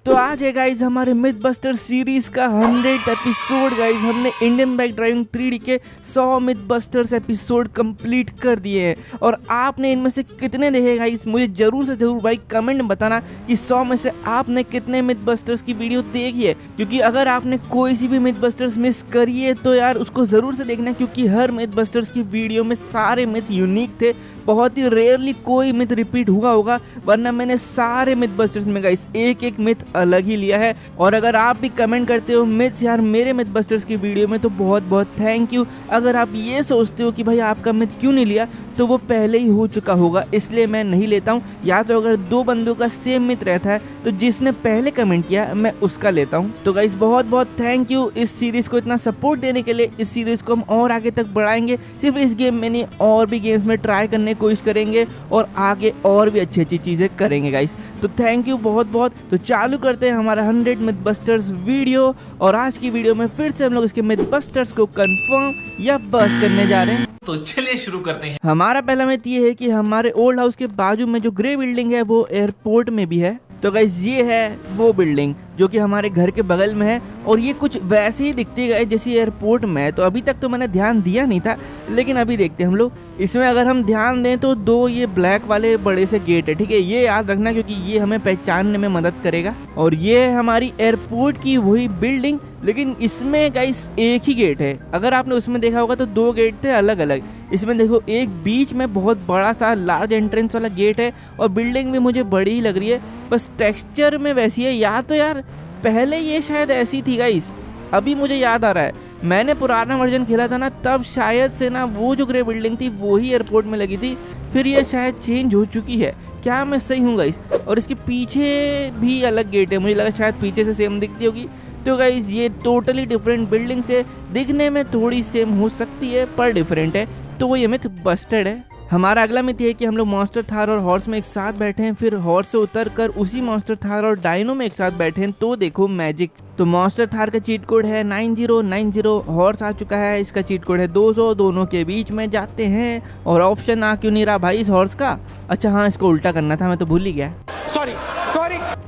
तो आज है गाइज हमारे मिथ बस्टर सीरीज का 100 एपिसोड। गाइज हमने इंडियन बाइक ड्राइविंग 3D के 100 मिथ बस्टर्स एपिसोड कंप्लीट कर दिए हैं। और आपने इनमें से कितने देखे गाइज, मुझे जरूर से जरूर भाई कमेंट में बताना कि 100 में से आपने कितने मिथ बस्टर्स की वीडियो देखी है। क्योंकि अगर आपने कोई सी भी मिथ बस्टर्स मिस करी है तो यार उसको जरूर से देखना, क्योंकि हर मिथ बस्टर्स की वीडियो में सारे मिथ्स यूनिक थे। बहुत ही रेयरली कोई मिथ रिपीट हुआ होगा, वरना मैंने सारे मिथ बस्टर्स में गाइज एक एक मिथ अलग ही लिया है। और अगर आप भी कमेंट करते हो मिथ्स यार मेरे मिथ बस्टर्स की वीडियो में, तो बहुत बहुत थैंक यू। अगर आप ये सोचते हो कि भाई आपका मिथ क्यों नहीं लिया, तो वो पहले ही हो चुका होगा, इसलिए मैं नहीं लेता हूँ। या तो अगर दो बंदों का सेम मिथ रहता है तो जिसने पहले कमेंट किया मैं उसका लेता हूँ। तो गाइस बहुत बहुत थैंक यू इस सीरीज को इतना सपोर्ट देने के लिए। इस सीरीज को हम और आगे तक बढ़ाएंगे, सिर्फ इस गेम में नहीं और भी गेम्स में ट्राई करने की कोशिश करेंगे और आगे और भी अच्छी अच्छी चीजें करेंगे गाइस। तो थैंक यू बहुत बहुत। तो चालू करते हैं हमारा 100 मिथ बस्टर्स वीडियो। और आज की वीडियो में फिर से हम लोग इसके मिथ बस्टर्स को कंफर्म या बस करने जा रहे हैं। तो चलिए शुरू करते हैं। हमारा पहला मिथ ये है कि हमारे ओल्ड हाउस के बाजू में जो ग्रे बिल्डिंग है वो एयरपोर्ट में भी है। तो गाइस ये है वो बिल्डिंग जो कि हमारे घर के बगल में है, और ये कुछ वैसे ही दिखती है जैसे एयरपोर्ट में है। तो अभी तक तो मैंने ध्यान दिया नहीं था, लेकिन अभी देखते हैं हम लोग। इसमें अगर हम ध्यान दें तो दो ये ब्लैक वाले बड़े से गेट है, ठीक है, ये याद रखना क्योंकि ये हमें पहचानने में मदद करेगा। और ये है हमारी एयरपोर्ट की वही बिल्डिंग, लेकिन इसमें गाइस एक ही गेट है। अगर आपने उसमें देखा होगा तो दो गेट थे अलग अलग। इसमें देखो एक बीच में बहुत बड़ा सा लार्ज एंट्रेंस वाला गेट है, और बिल्डिंग भी मुझे बड़ी ही लग रही है, बस टेक्सचर में वैसी है। या तो यार पहले ये शायद ऐसी थी गाइस, अभी मुझे याद आ रहा है मैंने पुराना वर्जन खेला था ना, तब शायद से ना वो जो ग्रे बिल्डिंग थी वो ही एयरपोर्ट में लगी थी, फिर ये शायद चेंज हो चुकी है। क्या मैं सही हूँ गाइस? और इसके पीछे भी अलग गेट है, मुझे लगा शायद पीछे से सेम दिखती होगी। तो गाइस ये टोटली डिफरेंट बिल्डिंग से, दिखने में थोड़ी सेम हो सकती है पर डिफरेंट है, तो ये मिथ बस्टेड है। हमारा अगला मिथ है कि हम लोग मॉन्स्टर थार और हॉर्स में एक साथ बैठे हैं, फिर हॉर्स से उतर कर उसी मॉन्स्टर थार और डायनो में एक साथ बैठे हैं, तो देखो मैजिक। तो मॉन्स्टर थार का चीट कोड है 9090, हॉर्स आ चुका है, इसका चीट कोड है 200, दोनों के बीच में जाते हैं। और ऑप्शन आ क्यों नहीं रहा भाई इस हॉर्स का? अच्छा हाँ, इसको उल्टा करना था, मैं तो भूल ही गया, सॉरी।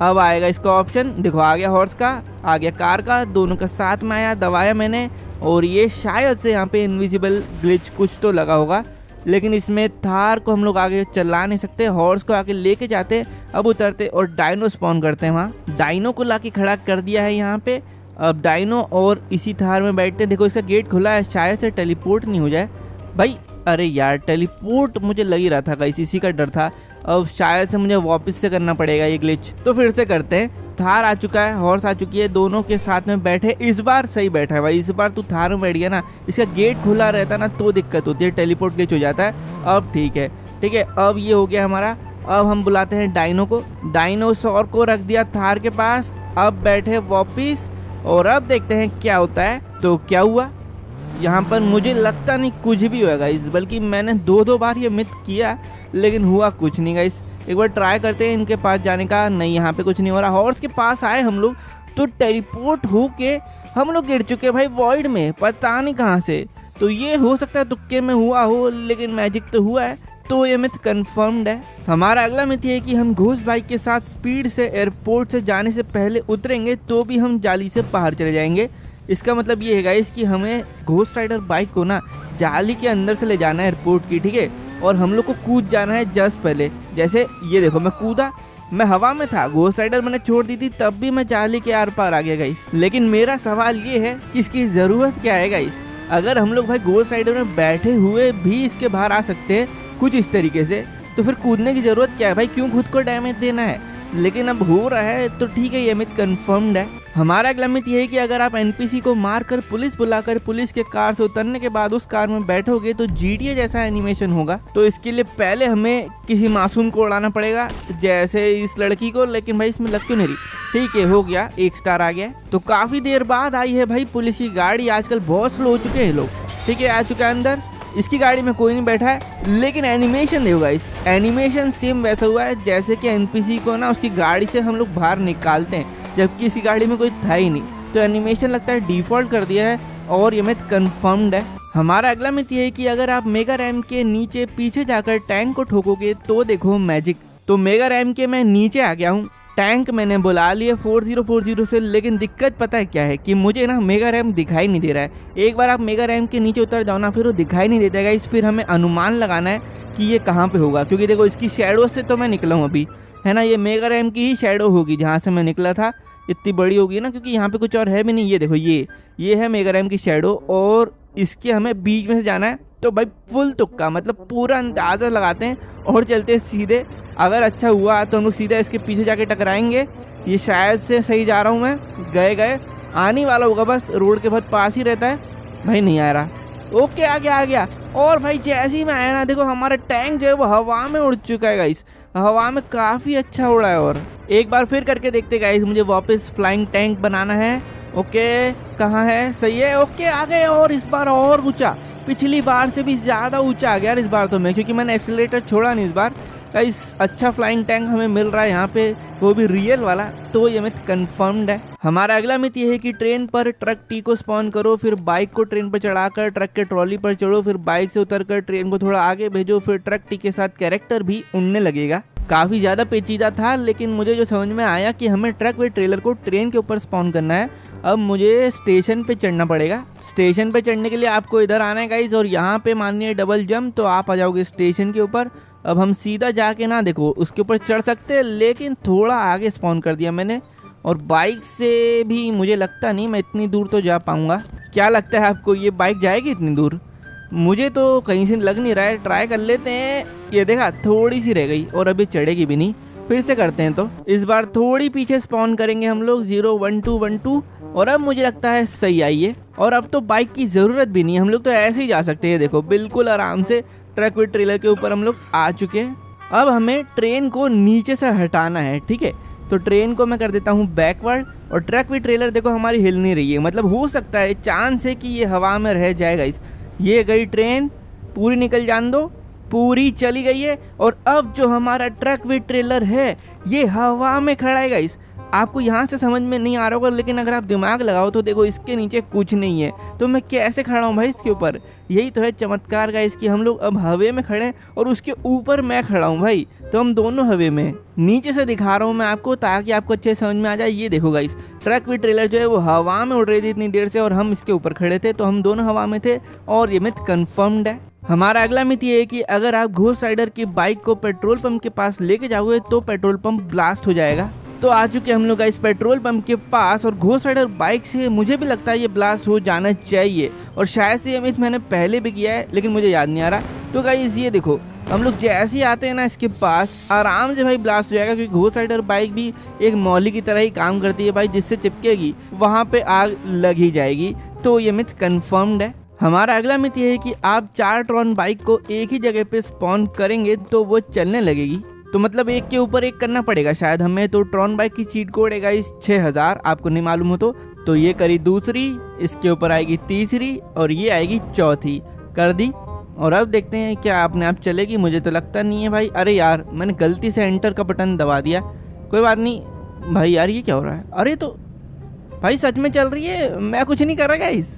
अब आएगा इसका ऑप्शन, देखो आ गया हॉर्स का, आ गया कार का, दोनों का साथ में आया, दबाया मैंने। और ये शायद से यहाँ पे इनविजिबल ग्लिच कुछ तो लगा होगा, लेकिन इसमें थार को हम लोग आगे चला नहीं सकते, हॉर्स को आगे लेके जाते, अब उतरते और डायनो स्पॉन करते हैं। वहाँ डायनो को लाके खड़ा कर दिया है यहाँ पे। अब डायनो और इसी थार में बैठते हैं। देखो इसका गेट खुला है, शायद से टेलीपोर्ट नहीं हो जाए भाई। अरे यार टेलीपोर्ट मुझे लग ही रहा था गाइस, इसी का डर था। अब शायद से मुझे वापस से करना पड़ेगा ये ग्लिच, तो फिर से करते हैं। थार आ चुका है, हॉर्स आ चुकी है, दोनों के साथ में बैठे। इस बार सही बैठा है भाई, इस बार तू थार में बैठ गया ना। इसका गेट खुला रहता ना तो दिक्कत होती है, टेलीपोर्ट ग्लिच हो जाता है। अब ठीक है ठीक है, अब ये हो गया हमारा। अब हम बुलाते हैं डायनो को, डायनोसॉर को रख दिया थार के पास, अब बैठे वापिस। और अब देखते हैं क्या होता है। तो क्या हुआ यहाँ पर? मुझे लगता नहीं कुछ भी होगा गाइस, बल्कि मैंने दो बार ये मिथ किया लेकिन हुआ कुछ नहीं गाइस। एक बार ट्राई करते हैं इनके पास जाने का। नहीं, यहाँ पे कुछ नहीं हो रहा। हॉर्स के पास आए हम लोग तो टेलीपोर्ट होके हम लोग गिर चुके भाई वॉइड में, पता नहीं कहाँ से। तो ये हो सकता है तुक्के में हुआ हो, लेकिन मैजिक तो हुआ है, तो ये मिथ कंफर्म्ड है। हमारा अगला मिथ है कि हम घोस्ट बाइक के साथ स्पीड से एयरपोर्ट से जाने से पहले उतरेंगे तो भी हम जाली से बाहर चले जाएंगे। इसका मतलब ये है गाइस कि हमें घोस्ट राइडर बाइक को ना जाली के अंदर से ले जाना है एयरपोर्ट की, ठीक है, और हम लोग को कूद जाना है जस्ट पहले। जैसे ये देखो मैं कूदा, मैं हवा में था, घोस्ट राइडर मैंने छोड़ दी थी, तब भी मैं जाली के आर पार आ गया गाइस। लेकिन मेरा सवाल ये है कि इसकी जरूरत क्या है गाइस? अगर हम लोग भाई घोस्ट राइडर में बैठे हुए भी इसके बाहर आ सकते हैं कुछ इस तरीके से, तो फिर कूदने की जरूरत क्या है भाई? क्यों खुद को डैमेज देना है? लेकिन अब हो रहा है तो ठीक है, ये मिथ कंफर्म्ड है। हमारा अगला मिथ ये है कि अगर आप एनपीसी को मारकर पुलिस बुलाकर पुलिस के कार से उतरने के बाद उस कार में बैठोगे तो जीटीए जैसा एनिमेशन होगा। तो इसके लिए पहले हमें किसी मासूम को उड़ाना पड़ेगा, जैसे इस लड़की को, लेकिन भाई इसमें लग क्यों नहीं रही? ठीक है, हो गया, 1 स्टार आ गया। तो काफी देर बाद आई है भाई पुलिस की गाड़ी, आजकल बहुत स्लो हो चुके हैं लोग। ठीक है, आ चुका है अंदर, इसकी गाड़ी में कोई नहीं बैठा है, लेकिन एनिमेशन देखो गाइस, एनिमेशन सेम वैसा हुआ है जैसे कि एनपीसी को ना उसकी गाड़ी से हम लोग बाहर निकालते हैं, जबकि इसकी गाड़ी में कोई था ही नहीं। तो एनिमेशन लगता है डिफॉल्ट कर दिया है, और ये मिथ कंफर्म्ड है। हमारा अगला मिथ ये है कि अगर आप मेगा रैम के नीचे पीछे जाकर टैंक को ठोकोगे तो देखो मैजिक। तो मेगा रैम के मैं नीचे आ गया हूँ, टैंक मैंने बुला लिया 4040 से, लेकिन दिक्कत पता है क्या है कि मुझे ना मेगा रैम दिखाई नहीं दे रहा है। एक बार आप मेगा रैम के नीचे उतर जाओ ना, फिर वो दिखाई नहीं देता गाइस। फिर हमें अनुमान लगाना है कि ये कहाँ पे होगा, क्योंकि देखो इसकी शैडो से तो मैं निकला हूँ अभी, है ना। ये मेगा रैम की ही शैडो होगी जहाँ से मैं निकला था, इतनी बड़ी होगी ना, क्योंकि यहाँ पे कुछ और है भी नहीं। ये देखो ये है मेगा रैम की शैडो, और इसके हमें बीच में से जाना है। तो भाई फुल तुक्का, मतलब पूरा अंदाज़ा लगाते हैं और चलते हैं सीधे। अगर अच्छा हुआ तो हम लोग सीधा इसके पीछे जाके टकराएंगे। ये शायद से सही जा रहा हूँ मैं, गए आने वाला होगा, बस रोड के बहुत पास ही रहता है। भाई नहीं आ रहा, ओके आ गया। और भाई जैसे ही मैं आया ना, देखो हमारा टैंक जो है वो हवा में उड़ चुका है गाइस, हवा में काफ़ी अच्छा उड़ा है। और एक बार फिर करके देखते गाइस, मुझे वापस फ्लाइंग टैंक बनाना है। ओके कहाँ है, सही है, ओके आ गए। और इस बार और ऊंचा, पिछली बार से भी ज़्यादा ऊंचा आ गया इस बार तो मैं, क्योंकि मैंने एक्सीलरेटर छोड़ा नहीं इस बार। गाइस अच्छा फ्लाइंग टैंक हमें मिल रहा है यहाँ पे, वो भी रियल वाला, तो ये मिथ कंफर्म्ड है। हमारा अगला मिथ ये है कि ट्रेन पर ट्रक टी को स्पॉन करो, फिर बाइक को ट्रेन पर चढ़ाकर ट्रक के ट्रॉली पर चढ़ो, फिर बाइक से उतरकर ट्रेन को थोड़ा आगे भेजो, फिर ट्रक टी के साथ कैरेक्टर भी उड़ने लगेगा। काफ़ी ज़्यादा पेचीदा था, लेकिन मुझे जो समझ में आया कि हमें ट्रक व ट्रेलर को ट्रेन के ऊपर स्पॉन करना है। अब मुझे स्टेशन पे चढ़ना पड़ेगा। स्टेशन पे चढ़ने के लिए आपको इधर आना है गाइस, और यहाँ पे मानिए डबल जंप, तो आप आ जाओगे स्टेशन के ऊपर। अब हम सीधा जाके ना देखो उसके ऊपर चढ़ सकते हैं, लेकिन थोड़ा आगे स्पॉन कर दिया मैंने। और बाइक से भी मुझे लगता नहीं मैं इतनी दूर तो जा पाऊँगा। क्या लगता है आपको, ये बाइक जाएगी इतनी दूर? मुझे तो कहीं से लग नहीं रहा है, ट्राई कर लेते हैं। ये देखा थोड़ी सी रह गई और अभी चढ़ेगी भी नहीं, फिर से करते हैं। तो इस बार थोड़ी पीछे स्पॉन करेंगे हम लोग, 0 1 2 1 2, और अब मुझे लगता है सही आई है। और अब तो बाइक की ज़रूरत भी नहीं है, हम लोग तो ऐसे ही जा सकते हैं। देखो बिल्कुल आराम से ट्रक विद ट्रेलर के ऊपर हम लोग आ चुके हैं। अब हमें ट्रेन को नीचे से हटाना है, ठीक है। तो ट्रेन को मैं कर देता हूँ बैकवर्ड, और ट्रक विद ट्रेलर देखो हमारी हिल नहीं रही है, मतलब हो सकता है चांस है कि ये हवा में रह जाएगा। ये गई ट्रेन, पूरी निकल जान दो, पूरी चली गई है। और अब जो हमारा ट्रक विद ट्रेलर है ये हवा में खड़ा है गाइस। आपको यहाँ से समझ में नहीं आ रहा होगा, लेकिन अगर आप दिमाग लगाओ तो देखो इसके नीचे कुछ नहीं है, तो मैं कैसे खड़ा हूँ भाई इसके ऊपर। यही तो है चमत्कार गाइस कि हम लोग अब हवे में खड़े हैं और उसके ऊपर मैं खड़ा हूँ भाई, तो हम दोनों हवे में। नीचे से दिखा रहा हूँ मैं आपको ताकि आपको अच्छे समझ में आ जाए। ये देखो गाइस, ट्रक विद ट्रेलर जो है वो हवा में उड़ रही थी इतनी देर से, और हम इसके ऊपर खड़े थे, तो हम दोनों हवा में थे, और ये मिथ कंफर्म्ड है। हमारा अगला मिथ ये है कि अगर आप घोस्ट राइडर की बाइक को पेट्रोल पंप के पास लेके जाओगे तो पेट्रोल पंप ब्लास्ट हो जाएगा। तो आ चुके हम लोग इस पेट्रोल पंप के पास, और घोस्ट राइडर बाइक से मुझे भी लगता है ये ब्लास्ट हो जाना चाहिए, और शायद से ये मिथ मैंने पहले भी किया है लेकिन मुझे याद नहीं आ रहा। तो गाइस ये देखो, हम लोग जैसे ही आते हैं ना इसके पास, आराम से भाई ब्लास्ट हो जाएगा, क्योंकि घोस्ट राइडर बाइक भी एक मौली की तरह ही काम करती है भाई, जिससे चिपकेगी वहाँ पे आग लग ही जाएगी। तो ये मिथ कंफर्म्ड है। हमारा अगला मिथ ये है कि आप 4 ट्रॉन बाइक को एक ही जगह पे स्पॉन करेंगे तो वो चलने लगेगी। तो मतलब एक के ऊपर एक करना पड़ेगा शायद हमें। तो ट्रॉन बाइक की चीट कोड है गाइस 6000, आपको नहीं मालूम हो तो ये करी दूसरी, इसके ऊपर आएगी तीसरी, और ये आएगी चौथी, कर दी। और अब देखते हैं क्या अपने आप चलेगी, मुझे तो लगता नहीं है भाई। अरे यार मैंने गलती से एंटर का बटन दबा दिया, कोई बात नहीं भाई। यार ये क्या हो रहा है? अरे तो भाई सच में चल रही है, मैं कुछ नहीं कर रहा गाइस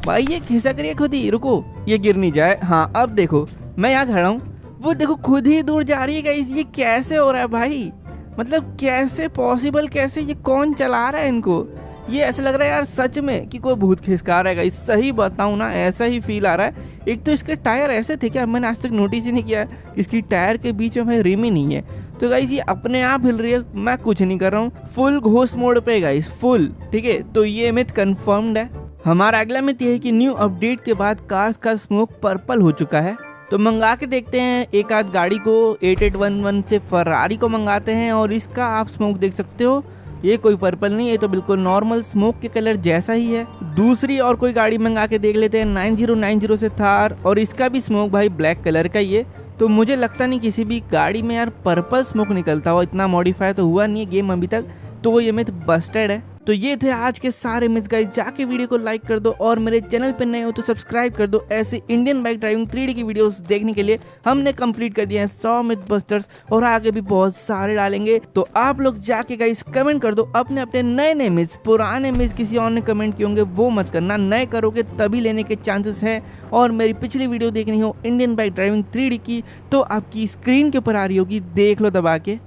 भाई, ये खिसक रही है खुद ही। रुको ये गिर नहीं जाए। हाँ अब देखो मैं यहाँ खड़ा हूँ, वो देखो खुद ही दूर जा रही है गाइस। ये कैसे हो रहा है भाई, मतलब कैसे पॉसिबल, कैसे, ये कौन चला रहा है इनको? ये ऐसा लग रहा है यार सच में कि कोई भूत खिसका रहा है गाइस, सही बताऊं ना ऐसा ही फील आ रहा है। एक तो इसके टायर ऐसे थे क्या, मैंने आज तक नोटिस ही नहीं किया, इसकी टायर के बीच में भाई रिम ही नहीं है। तो गाइस ये अपने आप हिल रही है, मैं कुछ नहीं कर रहा हूँ, फुल घोस्ट मोड पे गाइस, फुल, ठीक है। तो ये मिथ कंफर्म्ड है। हमारा अगला मिथ ये है कि न्यू अपडेट के बाद कार्स का स्मोक पर्पल हो चुका है। तो मंगा के देखते हैं एक आध गाड़ी को, 8811 से फरारी को मंगाते हैं, और इसका आप स्मोक देख सकते हो, ये कोई पर्पल नहीं, ये तो बिल्कुल नॉर्मल स्मोक के कलर जैसा ही है। दूसरी और कोई गाड़ी मंगा के देख लेते हैं 9090 से थार, और इसका भी स्मोक भाई ब्लैक कलर का ही है। तो मुझे लगता नहीं किसी भी गाड़ी में यार पर्पल स्मोक निकलता हो, इतना मॉडिफाई तो हुआ नहीं है गेम अभी तक, तो ये मिथ बस्टेड है। तो ये थे आज के सारे मिथ्स गाइस, जाके वीडियो को लाइक कर दो, और मेरे चैनल पे नए हो तो सब्सक्राइब कर दो। ऐसे इंडियन बाइक ड्राइविंग 3D की वीडियोस देखने के लिए हमने कंप्लीट कर दिए हैं 100 मिथ बस्टर्स, और आगे भी बहुत सारे डालेंगे। तो आप लोग जाके गाइस कमेंट कर दो अपने अपने नए नए मिथ्स। पुराने मिथ्स किसी और ने कमेंट किए होंगे वो मत करना, नए करोगे तभी लेने के चांसेस हैं। और मेरी पिछली वीडियो देखनी हो इंडियन बाइक ड्राइविंग 3D की तो आपकी स्क्रीन के ऊपर आ रही होगी, देख लो दबा के।